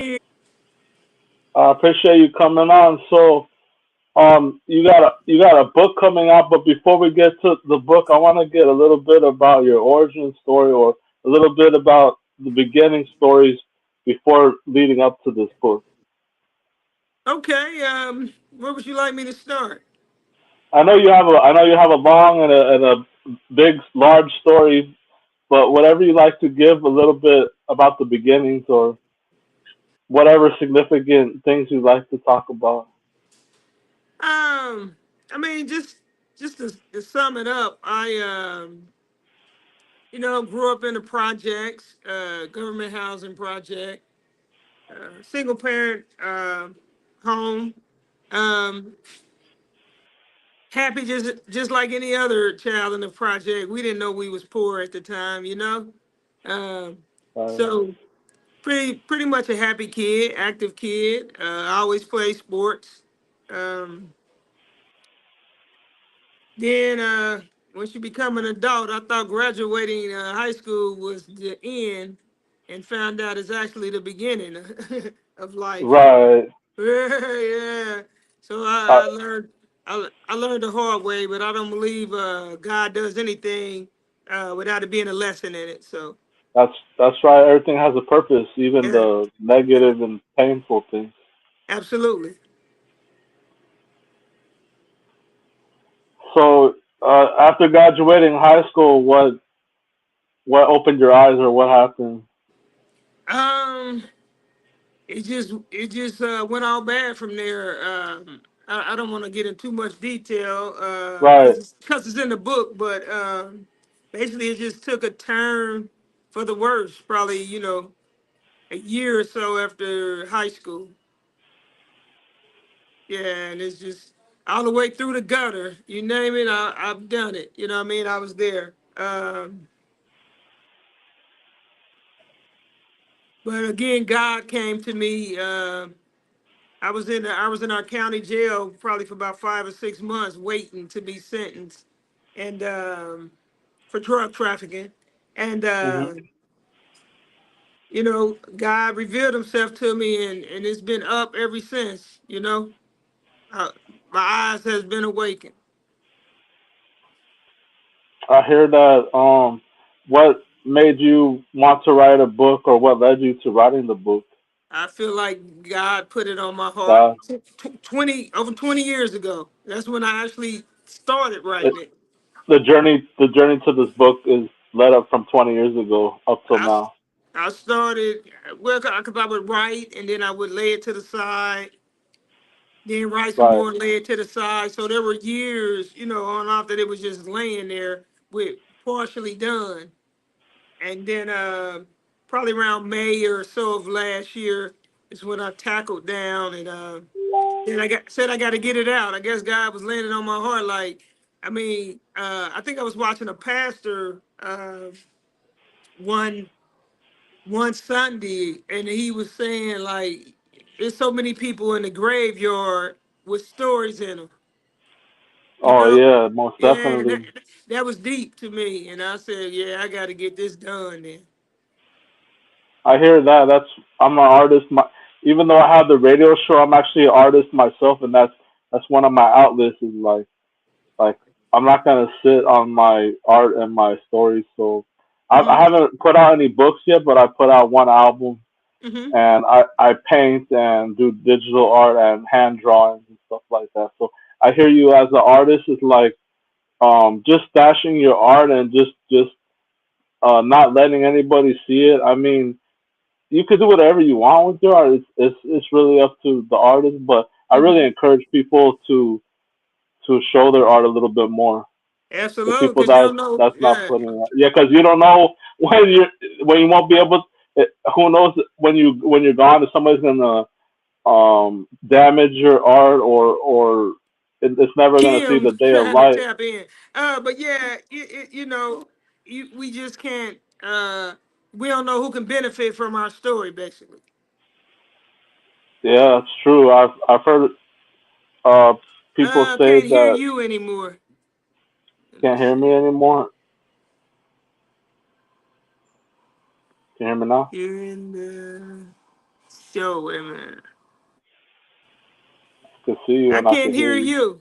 I appreciate you coming on. So, you got a book coming out, but before we get to the book, I want to get a little bit about your origin story, or a little bit about the beginning stories before leading up to this book. Okay, where would you like me to start? I know you have a long and a big, large story, but whatever you like to give a little bit about the beginnings, or whatever significant things you'd like to talk about. I mean, just to sum it up, grew up in the projects, government housing project, single parent home. Um, Happy just like any other child in the project. We didn't know we was poor at the time. Um, Uh, so pretty much a happy kid, active kid. I always play sports. Um, then once you become an adult, I thought graduating high school was the end, and found out it's actually the beginning of life. right. Yeah. So Uh, I learned the hard way, but I don't believe God does anything without it being a lesson in it. So that's right. Everything has a purpose, even yeah, the yeah, negative and painful things. absolutely. So, after graduating high school, what opened your eyes, or what happened? Um, it just went all bad from there. I don't want to get in too much detail Right. because it's in the book, but basically it just took a turn for the worse. Probably a year or so after high school. Yeah, and it's just all the way through the gutter. You name it, I've done it. You know what I mean? I was there. But again, God came to me. I was in our county jail probably for about 5 or 6 months, waiting to be sentenced, and for drug trafficking. And Hmm. God revealed Himself to me, and it's been up ever since. Uh, my eyes has been awakened. I hear that. What made you want to write a book, or what led you to writing the book? I feel like God put it on my heart God, 20 years ago. That's when I actually started it, writing it. the journey to this book is led up from 20 years ago up till I, now. I started, well, because I would write and then I would lay it to the side, then write some Right. more and lay it to the side. So there were years, on and off that it was just laying there with partially done. And then probably around May or so of last year is when I tackled down and then I got to get it out. I guess God was laying it on my heart. Like, I mean, I think I was watching a pastor one one Sunday, and he was saying like, there's so many people in the graveyard with stories in them. You Oh know, yeah, most yeah, that, definitely. that was deep to me, and I said, yeah, I got to get this done then. I hear that. I'm an artist. Even though I have the radio show, I'm actually an artist myself, and that's one of my outlets. Is like I'm not gonna sit on my art and my stories. So I Hmm. haven't put out any books yet, but I put out one album, Hmm. and I paint and do digital art and hand drawings and stuff like that. So I hear you as an artist. It's like just stashing your art and just not letting anybody see it. I mean, you could do whatever you want with your art. It's really up to the artist, but I really Hmm. encourage people to show their art a little bit more. The Absolutely, people because you don't know. that's not Yeah, putting it, yeah, because you don't know when you won't be able. Who knows when you're gone, if somebody's gonna damage your art, or it's never gonna see Kim the day of trying to light. tap in. But yeah, we just can't. We don't know who can benefit from our story, basically. Yeah, it's true. I've heard uh people say Can't hear that you anymore. Let me can't hear me see. anymore. Can you hear me now? You're in the Yo, wait a minute. I can see you I and I can't can hear hear you. you.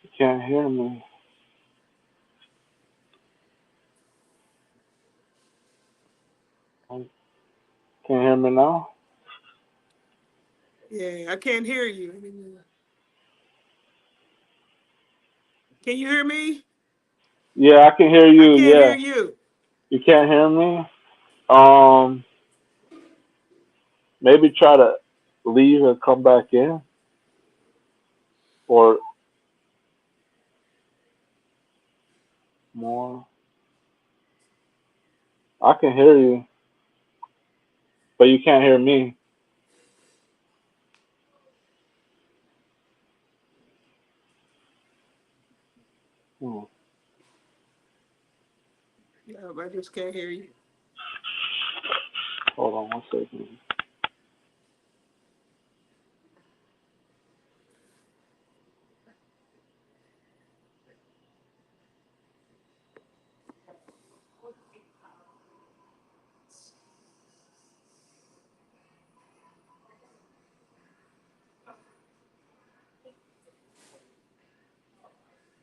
You can't hear me. Can't hear me now? Yeah, I can't hear you. Can you hear me? Yeah, I can hear I you. can't hear Yeah. you. You can't hear me? Um, Maybe try to leave and come back in, or more. I can hear you, but you can't hear me. Hmm. Yeah, I just can't hear you. Hold on 1 second.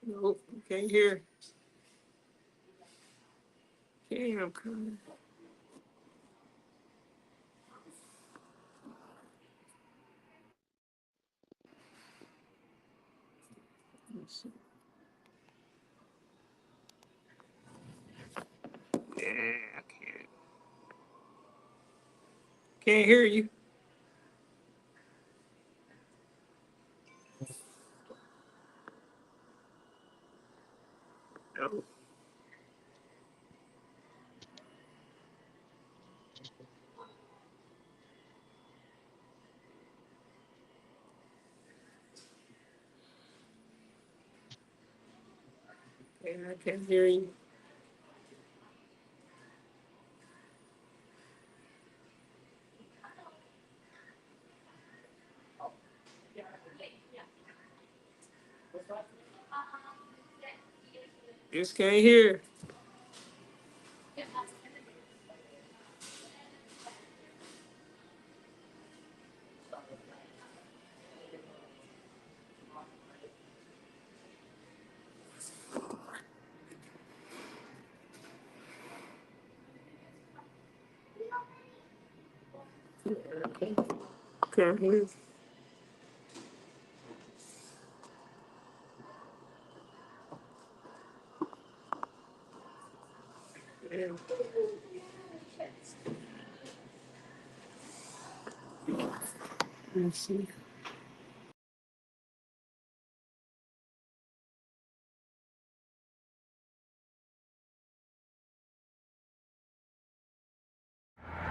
Nope, can't hear. Okay, I'm coming. Let's see. Yeah, I can't hear you. No, yeah, I can't hear you. Just can't hear. Can't hear. Yeah. Let's see.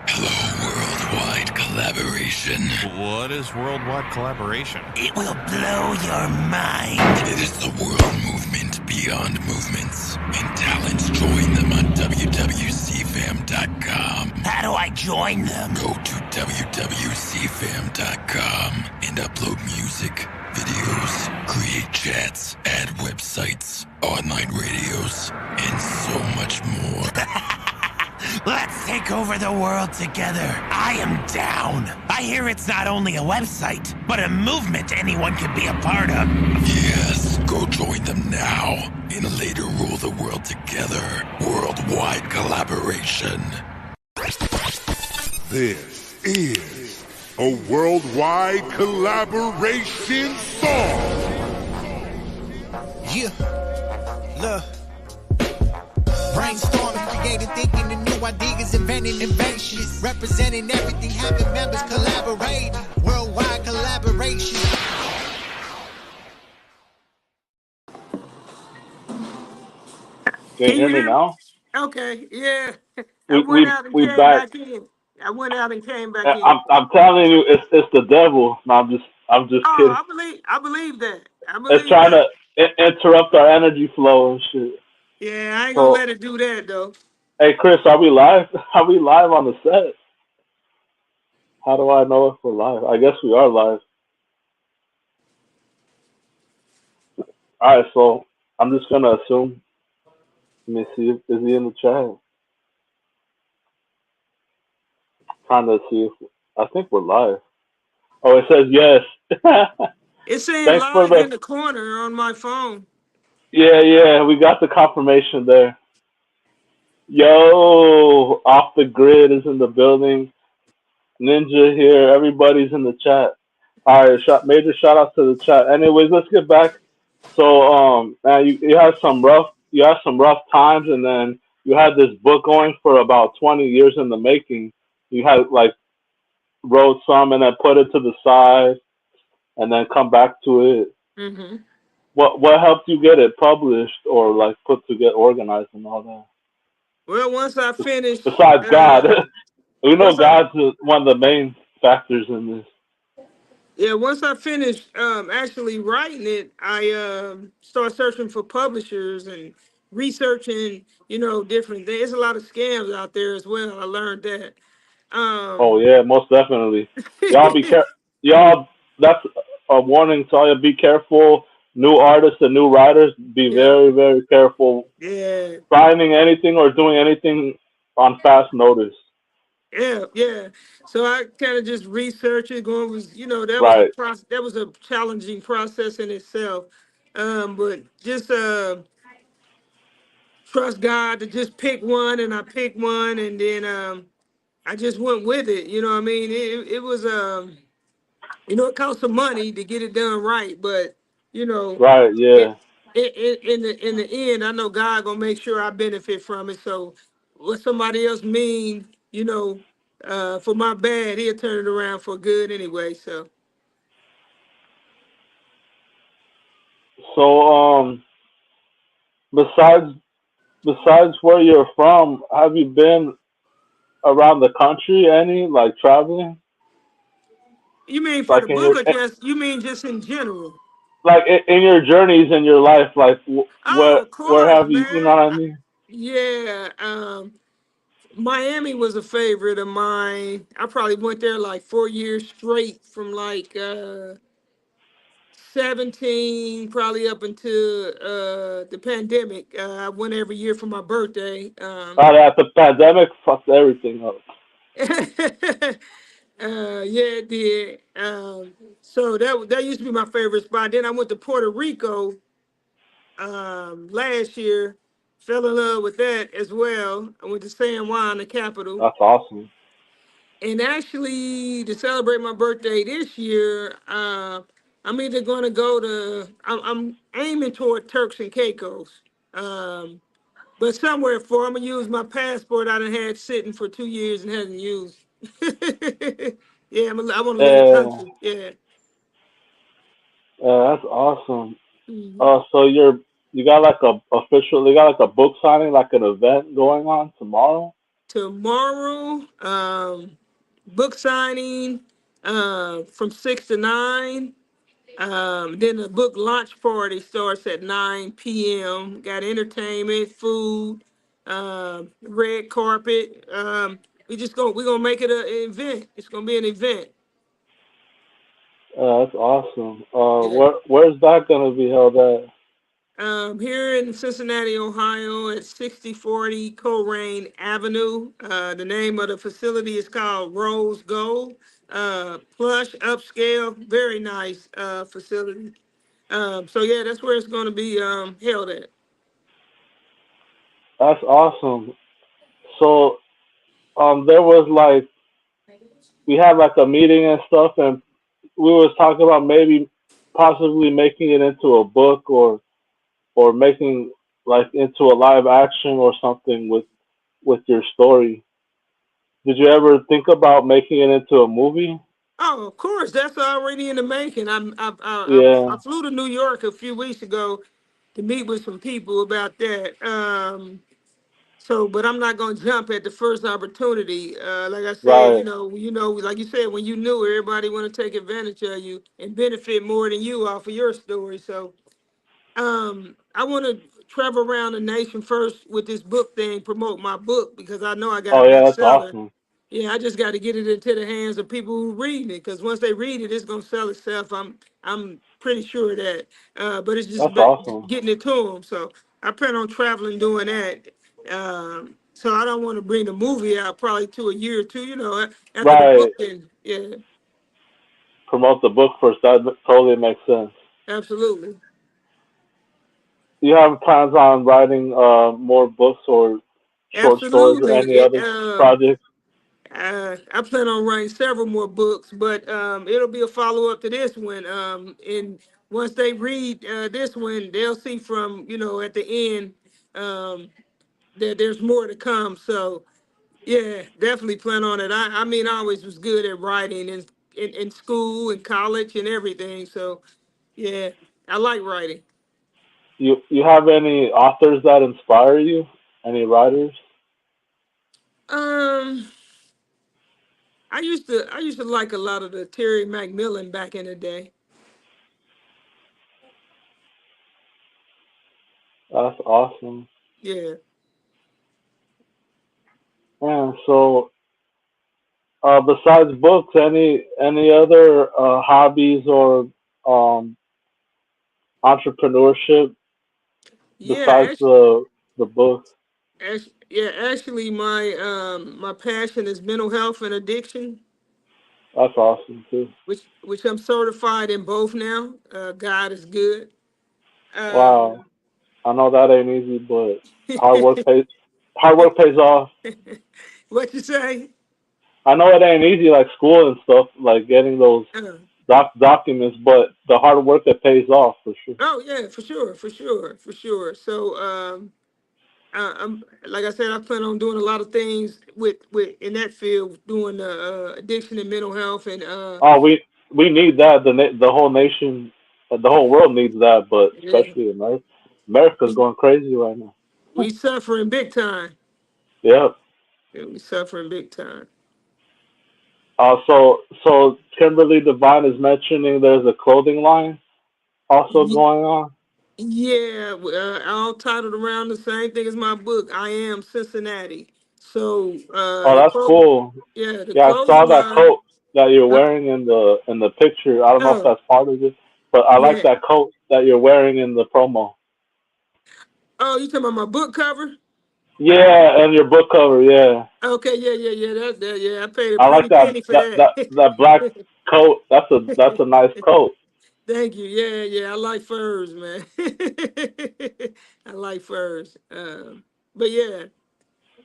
Hello, worldwide collaboration. What is worldwide collaboration? It will blow your mind. It is the world movement beyond movements, and talents join them on wwcfam.com. How do I join them? Go to wwcfam.com and upload music, videos, create chats, add websites, online radios, and so much more. Let's take over the world together. I am down. I hear it's not only a website, but a movement anyone can be a part of. Yes, go join them now and later rule the world together. Worldwide collaboration. This is a worldwide collaboration song. Yeah, look. Brainstorming, creating, thinking the new ideas, inventing inventions, representing everything, having members collaborating. Worldwide collaboration. Can you Can hear you me hear? now? Okay, yeah. I We went we out and we came back. back in. I went out and came back in. I'm telling you, it's the devil. No, I'm just Oh, kidding. I believe that. I It's believe trying that. to interrupt our energy flow and shit. Yeah, I ain't gonna So, let it do that though. hey Chris, are we live? Are we live on the set? How do I know if we're live? I guess we are live. All right, so I'm just gonna assume. Let me see. Is he in the chat? Trying to see if I think we're live. Oh, it says yes. It's saying Thanks for live the. in the corner on my phone. Yeah, yeah, we got the confirmation there. Yo, off the grid is in the building. Ninja here. Everybody's in the chat. All right, major shout out to the chat. Anyways, let's get back. So, man, you had some rough times, and then you had this book going for about 20 years in the making. You had like wrote some and then put it to the side, and then come back to it. Hmm. What helped you get it published or like put to get organized and all that? Well, once I finish, Besides God, we know once I God's one of the main factors in this. yeah, once I finished actually writing it, I started searching for publishers and researching, different things. There's a lot of scams out there as well. I learned that. Oh Um, yeah, most definitely. Y'all be care. Y'all, that's a warning to all you. Be careful. New artists and new writers, be yeah, very, very careful yeah, signing anything or doing anything on fast notice. yeah, yeah. So I kind of just researched it. Going was, that was a Right, process. That was a challenging process in itself. But just trust God to just pick one, and I picked one, and then I just went with it. You know what I mean? It was it cost some money to get it done right, but you know, right, it, yeah. in the end, I know God gonna make sure I benefit from it. So what somebody else mean, for my bad, he'll turn it around for good anyway. So So, besides besides where you're from, have you been around the country any like traveling? you mean for Like the in book, your or just you mean just in general? in your journeys in your life, like Oh, of where course, have you know man. what I mean? Yeah. Miami was a favorite of mine. I probably went there like 4 years straight from like 17 probably up until the pandemic. I went every year for my birthday. Yeah, the pandemic fucked everything up. Yeah, it did. So that used to be my favorite spot. Then I went to Puerto Rico last year. Fell in love with that as well. I went to San Juan, the capital. That's awesome. And actually, to celebrate my birthday this year, I'm either going to go to, I'm aiming toward Turks and Caicos. Um, but somewhere for, I'm going to use my passport I done had sitting for 2 years and hasn't used. Yeah, I want to leave the Yeah, country. Yeah. that's awesome. Mhm. So you got like a official, you got like a book signing, like an event going on tomorrow. Tomorrow, book signing from 6 to 9. Then the book launch party starts at 9 p.m. Got entertainment, food, red carpet. We're gonna make it an event. It's gonna be an event. That's awesome. Yeah. Where's that gonna be held at? Here in Cincinnati, Ohio, at 6040 Coleraine Avenue. The name of the facility is called Rose Gold. Plush, upscale, very nice facility. So yeah, that's where it's going to be held at. That's awesome. So there was like we had like a meeting and stuff, and we was talking about maybe possibly making it into a book or making like into a live action or something with your story. Did you ever think about making it into a movie? Oh, of course, that's already in the making. I Yeah, flew to New York a few weeks ago to meet with some people about that. But I'm not gonna jump at the first opportunity. Like I said, right. like you said, when you knew everybody want to take advantage of you and benefit more than you off of your story. So I want to travel around the nation first with this book thing, promote my book because I know I got a Oh yeah, that's bestseller. awesome. Yeah, I just got to get it into the hands of people who read it because once they read it, it's gonna sell itself. I'm pretty sure of that. But it's just That's about awesome. getting it to them. So I plan on traveling doing that. So I don't want to bring the movie out probably to a year or two. After the book Right. thing. Yeah, promote the book first. That totally makes sense. absolutely. You have plans on writing more books or short stories or Absolutely. any other projects? I plan on writing several more books, but it'll be a follow up to this one. And once they read this one, they'll see from at the end um, that there's more to come. So yeah, definitely plan on it. I mean, I always was good at writing in school and college and everything. So yeah, I like writing. You have any authors that inspire you? Any writers? Um, I used to like a lot of the Terry McMillan back in the day. That's awesome. Yeah. Yeah. So, besides books, any other hobbies or um, entrepreneurship Yeah, besides the books? actually, my passion is mental health and addiction, That's awesome too. which I'm certified in both now. God is good. Wow. Um, I know that ain't easy, but hard work pays. Hard work pays off. what you say? I know it ain't easy like school and stuff, like getting those Uh, documents, but the hard work that pays off for sure. oh yeah, for sure, for sure, for sure. So I'm like I said, I plan on doing a lot of things with in that field, doing addiction and mental health, and Oh, we need that. The whole nation, the whole world needs that, but yeah, especially America. America's going crazy right now. we suffering big time. Yep. Yeah, we suffering big time. So Kimberly Devine is mentioning there's a clothing line also going on. Yeah, all titled around the same thing as my book. I am Cincinnati. So Oh, the that's clothing, cool. yeah, the Yeah, I saw clothing that line. coat that you're Uh, wearing in the picture. I don't know if oh, that's part of it, but I like yeah. that coat that you're wearing in the promo. Oh, you talking about my book cover? Yeah, and your book cover. Yeah, Okay, yeah, yeah, yeah. That's that. Yeah, I paid a I like pretty penny for that. that black coat. That's a nice coat. Thank you. Yeah, yeah. I like furs, man. I like furs. But yeah,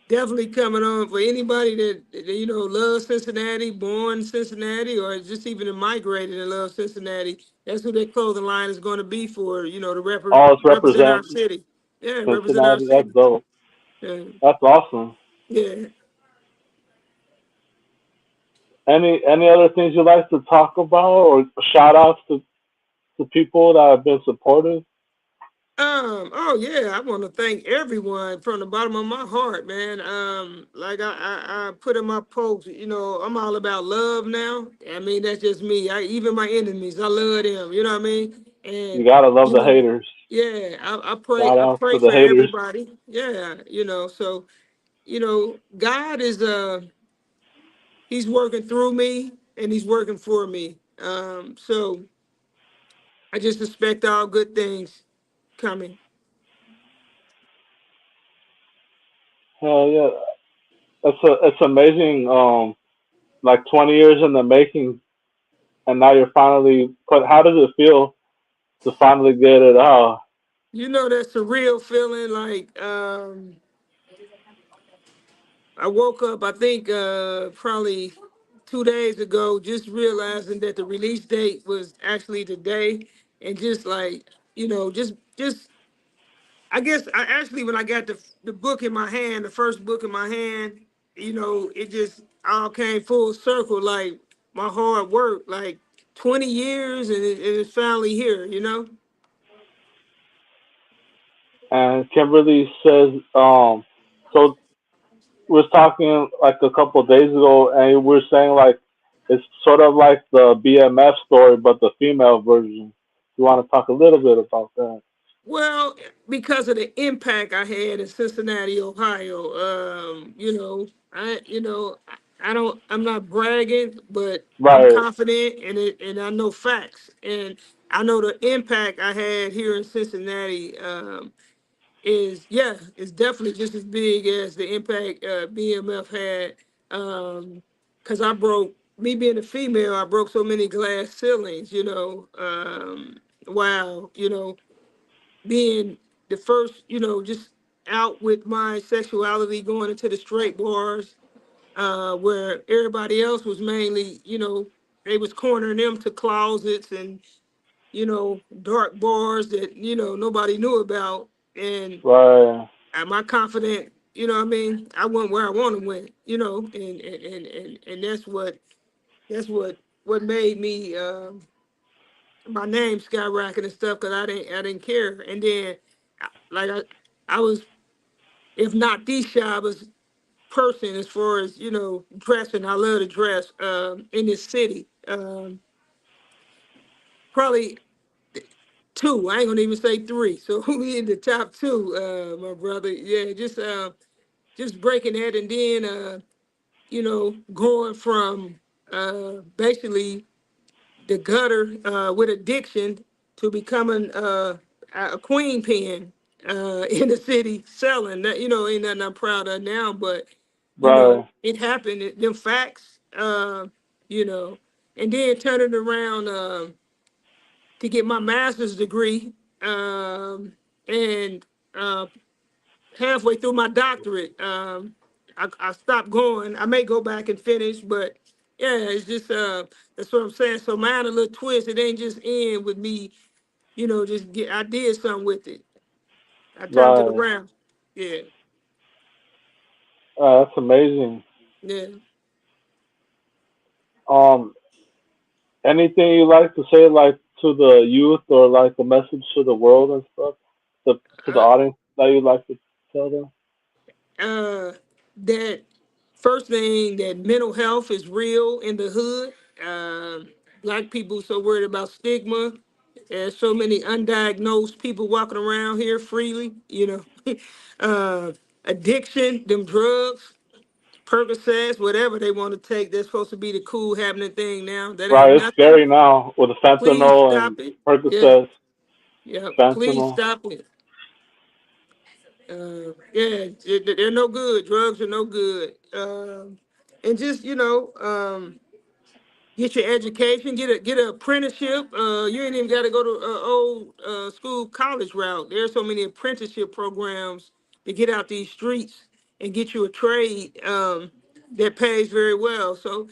definitely coming on for anybody that loves Cincinnati, born Cincinnati, or just even migrated and loves Cincinnati. That's who their clothing line is going to be for. To Oh, it's represent our represent city. Yeah, represent our Cincinnati. That's city. dope. Yeah, That's awesome. yeah. Any other things you like to talk about or shout outs to people that have been supportive? Oh yeah, I want to thank everyone from the bottom of my heart, man. Like I put in my post, I'm all about love now. I mean, that's just me. Even my enemies, I love them. You know what I mean? You And gotta love you the know, haters. yeah, Shout I outs pray to the for haters. everybody. Yeah, so God is He's working through me and He's working for me. So I just expect all good things coming. Hell yeah, it's amazing. Like 20 years in the making, and now you're finally put. How does it feel to finally get it out? That surreal feeling like I woke up, I think probably 2 days ago, just realizing that the release date was actually today, and just like just I guess I actually when I got the book in my hand, the first book in my hand, it just all came full circle, like my hard work, like 20 years, and it's finally here. And Kimberly says, so we was talking like a couple of days ago, and we were saying like it's sort of like the BMF story, but the female version. You want to talk a little bit about that? Well, because of the impact I had in Cincinnati, Ohio, I don't, I'm not bragging, but I'm Right. confident in it, and I know facts, and I know the impact I had here in Cincinnati. Is definitely just as big as the impact BMF had. Because I broke me being a female, I broke so many glass ceilings. Wow. Being the first, just out with my sexuality, going into the straight bars, where everybody else was mainly, they was cornering them to closets and dark bars that nobody knew about. And Right. am I confident? What I mean, I went where I want to went. And that's what made me my name skyrocket and stuff because I didn't care. And then like I was, if not the shyest person as far as dressing. I love to dress in this city. Probably two. I ain't gonna even say three. So we in the top two, my brother. Yeah, just breaking that, and then going from basically the gutter with addiction to becoming a queen pin in the city selling. That ain't nothing I'm proud of now, but Right. it happened. Them facts, you know, and then turn it around to get my master's degree, and uh, halfway through my doctorate, I stopped going. I may go back and finish, but yeah, it's just that's what I'm saying. So mine a little twist. It ain't just end with me, just get. I did something with it. I turned it Right. around. Yeah, That's amazing. yeah. Um, anything you like to say, like to the youth, or like a message to the world and stuff, to the Uh, audience that you like to tell them? uh, that first thing, that mental health is real in the hood. Black people so worried about stigma. There's so many undiagnosed people walking around here freely. uh, Addiction, them drugs, Percocets, whatever they want to take. They're supposed to be the cool happening thing now. That ain't Right. It's nothing. scary now with the Please fentanyl and stop it. Yeah, Percocets, yeah. Please fentanyl. stop it. Yeah, they're no good. Drugs are no good. And just get your education, get an apprenticeship. You ain't even got to go to old school college route. There's so many apprenticeship programs to get out these streets and get you a trade that pays very well. So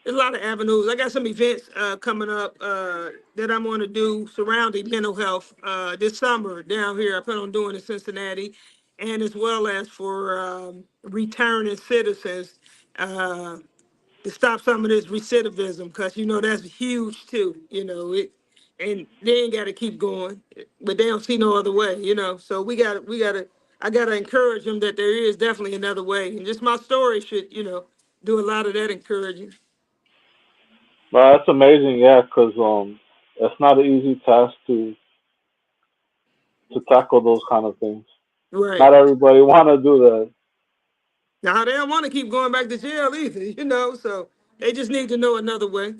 there's a lot of avenues. I got some events coming up that I'm going to do surrounding mental health this summer down here. I plan on doing in Cincinnati, and as well as for returning citizens uh, to stop some of this recidivism, because that's huge too. And they ain't got to keep going, but they don't see no other way. So we got to. I got to encourage them that there is definitely another way, and just my story should do a lot of that encouraging. Well, that's amazing. Yeah, because it's not an easy task to tackle those kind of things. Right. Not everybody want to do that. Now they don't want to keep going back to jail either, so they just need to know another way.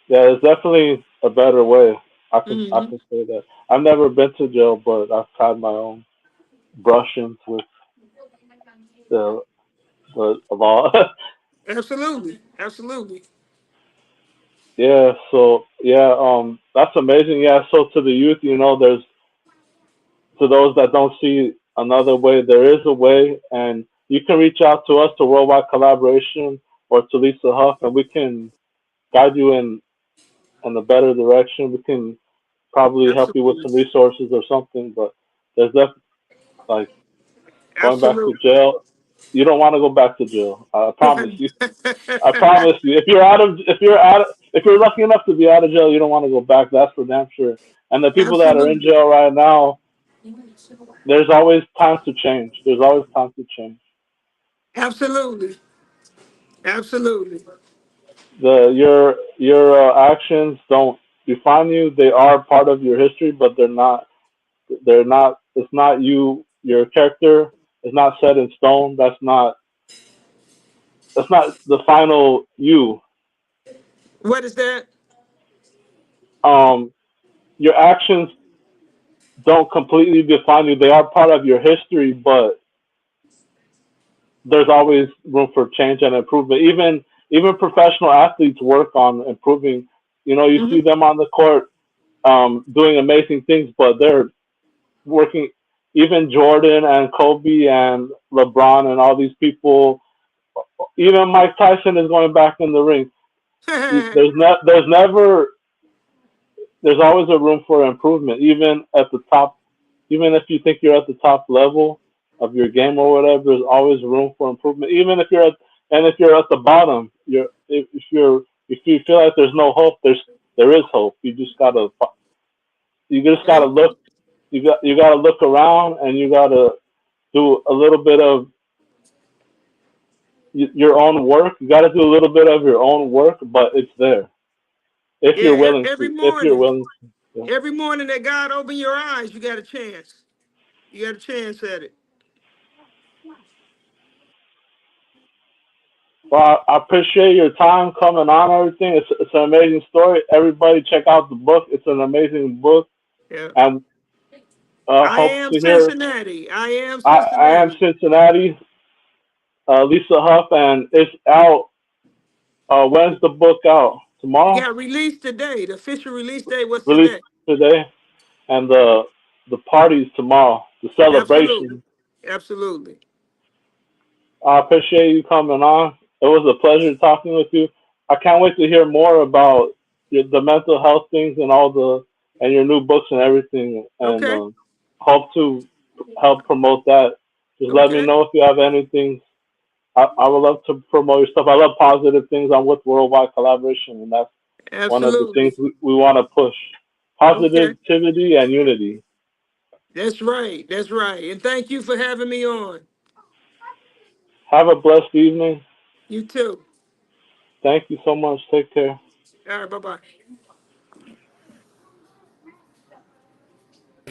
Yeah, there's definitely a better way. I Hmm. can say that. I've never been to jail, but I've had my own brushings with the the law. Absolutely. Absolutely. Yeah, so yeah, that's amazing. Yeah, so to the youth, there's to those that don't see another way, there is a way, and you can reach out to us to Worldwide Collaboration or to Lisa Huff, and we can guide you in a better direction. We can probably help you with Absolutely. some resources or something. But there's definitely like going back to Absolutely. jail. You don't want to go back to jail. I promise you. I promise you. If you're lucky enough to be out of jail, you don't want to go back. That's for damn sure. And the people that are in Absolutely. jail right now, there's always time to change. There's always time to change. Absolutely. Absolutely. Your actions don't define you. They are part of your history, but they're not. They're not. It's not you. Your character is not set in stone. That's not the final you. What is that? Um, your actions don't completely define you. They are part of your history, but there's always room for change and improvement. even professional athletes work on improving. You know, you see Hmm. them on the court doing amazing things, but they're working. Even Jordan and Kobe and LeBron and all these people, even Mike Tyson is going back in the ring. There's never, there's always a room for improvement, even at the top. Even if you think you're at the top level of your game or whatever, there's always room for improvement. Even if you're at, and if you're at the bottom, if you feel like there's no hope, there is hope. You just Yeah, gotta look. You gotta look around, and you gotta do a little bit of your own work. You gotta do a little bit of your own work, but it's there if you're yeah. willing Every to. If you're morning, willing to. Yeah. every morning that God open your eyes, you got a chance. You got a chance at it. Well, I appreciate your time coming on. And everything. It's an amazing story. Everybody, check out the book. It's an amazing book, Yeah. and I hope am to hear. Cincinnati. I am I am Cincinnati. Cincinnati, Lisa Huff, and it's out. When's the book out? It Tomorrow? got released today. The official release date was Released today. today, and the party's tomorrow. The Absolutely. celebration. Absolutely. I appreciate you coming on. It was a pleasure talking with you. I can't wait to hear more about the mental health things and all the and your new books and everything, and Okay. hope to help promote that. Just let me Okay. know if you have anything. I would love to promote your stuff. I love positive things. I'm with Worldwide Collaboration, and that's one of the things Absolutely. we want to push: Okay. positivity and unity. That's right. That's right. And thank you for having me on. Have a blessed evening. You too. Thank you so much. Take care. All right. Bye bye.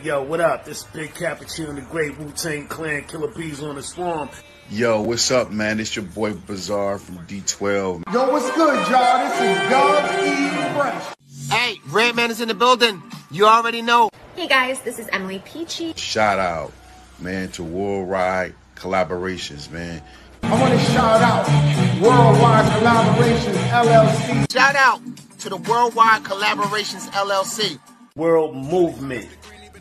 Yo, what up? This is Big Cappuccino, the Great Wu-Tang Clan, Killer Bees on the Swarm. Yo, what's up, man? It's your boy Bazaar from D12. Yo, what's good, y'all? This is Gov E. Fresh. Hey, Redman is in the building. You already know. Hey guys, this is Emily Peachy. Shout out, man, to Worldwide Collaborations, man. I want to shout out Worldwide Collaborations LLC. Shout out to the Worldwide Collaborations LLC. World movement,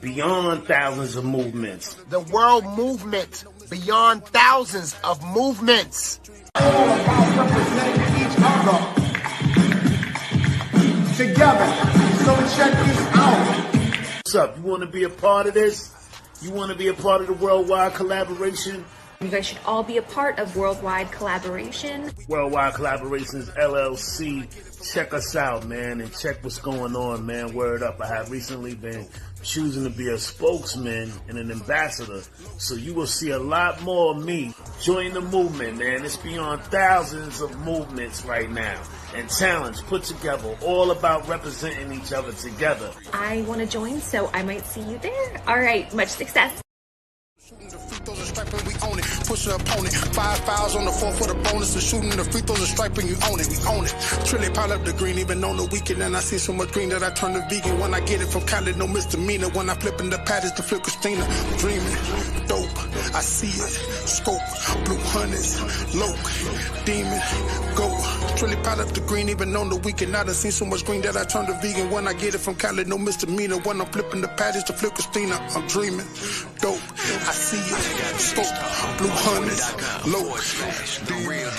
beyond thousands of movements. The world movement, beyond thousands of movements. All about representing each other together. So check this out. What's up? You want to be a part of this? You want to be a part of the Worldwide Collaboration? You guys should all be a part of Worldwide Collaboration. Worldwide Collaborations LLC. Check us out, man, and check what's going on, man. Word up. I have recently been choosing to be a spokesman and an ambassador, so you will see a lot more of me. Join the movement, man. It's beyond thousands of movements right now and talents put together, all about representing each other together. I want to join, so I might see you there. All right, much success. The free throws and striping, we own it. Push your opponent. 5 fouls on the 4 for the bonus. The shooting, the free throws and striping, you own it. We own it. Trilly pile up the green, even on the weekend. And I see so much green that I turn to vegan. When I get it from Cali, no misdemeanor. When I flip in the patties to flip Christina. Dreaming, dope. I see it. Scope, blue hundreds, loke, demon, go. Trilly pile up the green, even on the weekend. I done seen so much green that I turn to vegan. When I get it from Cali, no misdemeanor. When I'm flipping the patties to flip Christina. I'm dreaming, dope. I see it. Scope, blue hundreds, low,